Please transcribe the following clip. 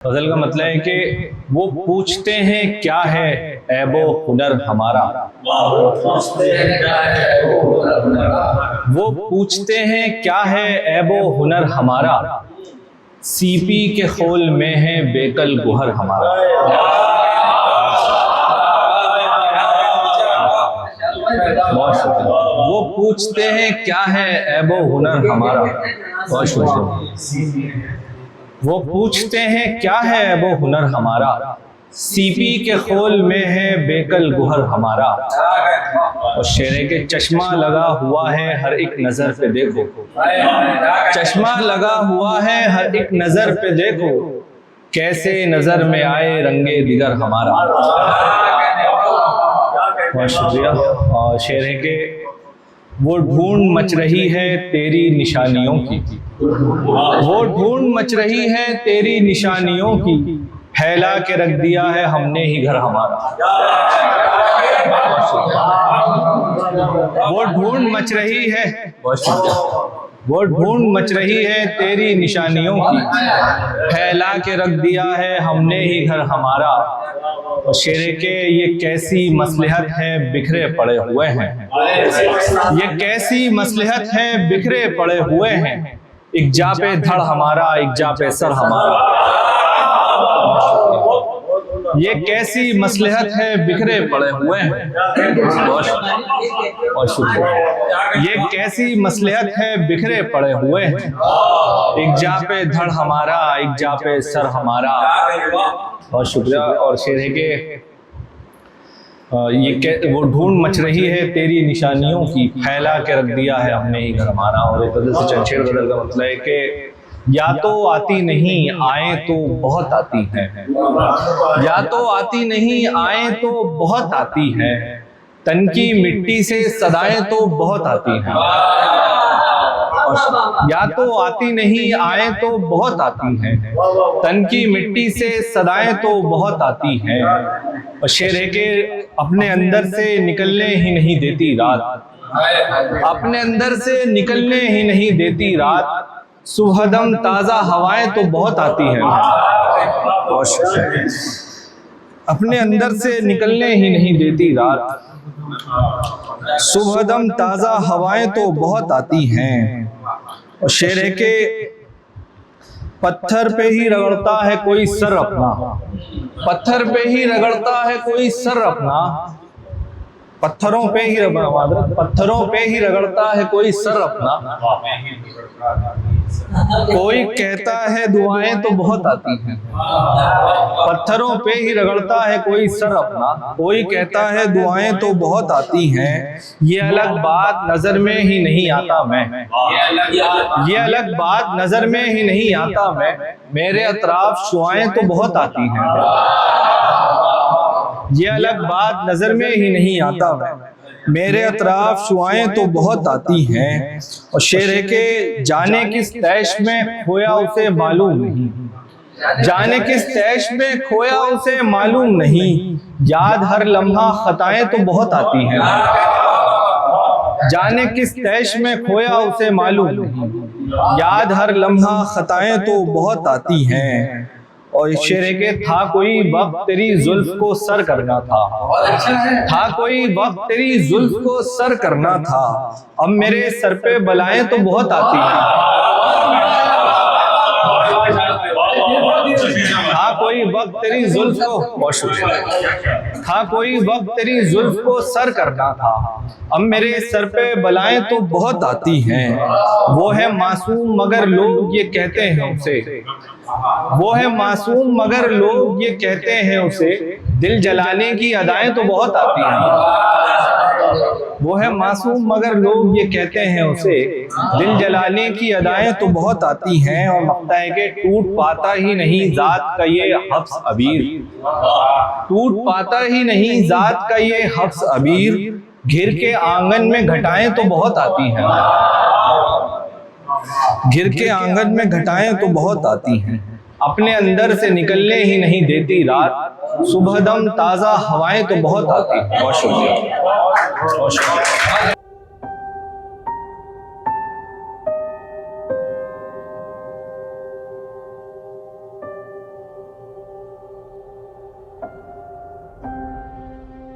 गजल का मतलब है कि वो पूछते हैं क्या है ऐबो हुनर हमारा। वो पूछते हैं क्या है ऐबो हुनर हमारा, सीपी के खोल में है बेकल गुहर हमारा। बहुत शुक्रिया। वो पूछते हैं क्या है ऐबो हुनर हमारा। बहुत शुक्रिया। वो पूछते हैं क्या है ऐबो हुनर हमारा, सीपी के खोल में है बेकल गुहर हमारा। और शेरे के चश्मा लगा हुआ है हर एक नजर पे देखो, चश्मा लगा हुआ है हर एक नजर पे देखो, कैसे नजर में आए रंगे दिगर हमारा। बहुत शुक्रिया। और शेरे के वो ढूंढ मच रही है तेरी निशानियों की, वो ढूंढ मच रही है तेरी निशानियों की, फैला के रख दिया है हमने ही घर हमारा। वो ढूंढ मच रही है, वो ढूंढ मच रही है तेरी निशानियों की, फैला के रख दिया है हमने ही घर हमारा। और शेरे के ये कैसी मसलहत है बिखरे पड़े हुए हैं, ये कैसी मसलहत है बिखरे पड़े हुए हैं, एक जा पे धड़ हमारा एक जा पे सर हमारा। ये कैसी मसलहत है बिखरे पड़े हुए हैं। और शुक्रिया। ये कैसी मसलहत है बिखरे पड़े हुए हैं, एक जा पे धड़ हमारा एक जा पे सर हमारा। बहुत शुक्रिया। और शेर है कि वो ढूंढ मच रही है तेरी निशानियों की, फैला के रख दिया है हमने ही घर हमारा। और एक गजल से चंद शेर गजल का मतलब है कि या तो आती नहीं आए तो बहुत आती है, या तो आती नहीं आए तो बहुत आती है, तन की मिट्टी से सदाएं तो बहुत आती हैं। या तो आती नहीं आए तो बहुत आती हैं, तन की मिट्टी से सदाएं तो बहुत आती हैं। और शेर है कि अपने अंदर से निकलने ही नहीं देती रात, अपने अंदर से निकलने ही नहीं देती रात, सुबहदम ताज़ा हवाएं तो बहुत आती हैं। अपने अंदर से निकलने ही नहीं देती रात, सुबहदम ताज़ा हवाएं तो बहुत आती हैं। और शेर है कि पत्थर पे ही रगड़ता है कोई सर अपना, पत्थर पे ही रगड़ता है कोई सर अपना, पत्थरों पे ही पत्थरों पे ही रगड़ता है कोई सर अपना, कोई कहता है दुआएं तो बहुत आती हैं। पत्थरों पे ही रगड़ता है कोई सर अपना, कोई कहता है दुआएं तो बहुत आती हैं। ये अलग बात नजर में ही नहीं आता मैं, ये अलग बात नजर में ही नहीं आता मैं, मेरे अतराफ शुआएं तो बहुत आती हैं। ये अलग बात नजर में ही नहीं आता मैं, मेरे अतराफ शुआएं तो बहुत आती हैं। और शेर है कि जाने किस तैश में खोया उसे मालूम नहीं, जाने किस तैश में खोया उसे मालूम नहीं, याद हर लम्हा खताएं तो बहुत आती हैं। जाने किस तैश में खोया उसे मालूम नहीं, याद हर लम्हा खताएं तो बहुत आती हैं। और शेर है के था कोई वक्त तेरी जुल्फ को सर करना था कोई वक्त तेरी जुल्फ को सर करना था, अब मेरे सर पे बलाएं तो बहुत आती हैं। था कोई वक्त तेरी जुल्फ को, था कोई वक्त तेरी जुल्फ को सर करना था, अब मेरे सर पे बलाएं तो बहुत आती हैं। वो है मासूम मगर लोग ये कहते हैं उसे, वो है मासूम मगर लोग ये कहते हैं उसे, दिल जलाने की अदाएं तो बहुत आती हैं। वो है मासूम मगर लोग ये कहते हैं उसे, दिल जलाने की अदाएं तो बहुत आती हैं। और मकता है कि टूट पाता ही नहीं जात का ये हफ्स अबीर, टूट पाता ही नहीं जात का ये हफ्स अबीर, घिर के आंगन में घटाएं तो बहुत आती हैं, घिर के आंगन में घटाएं तो बहुत आती हैं। अपने अंदर से निकलने ही नहीं देती रात, सुबहदम ताज़ा हवाएं तो बहुत आती हैं। बहुत शुक्रिया।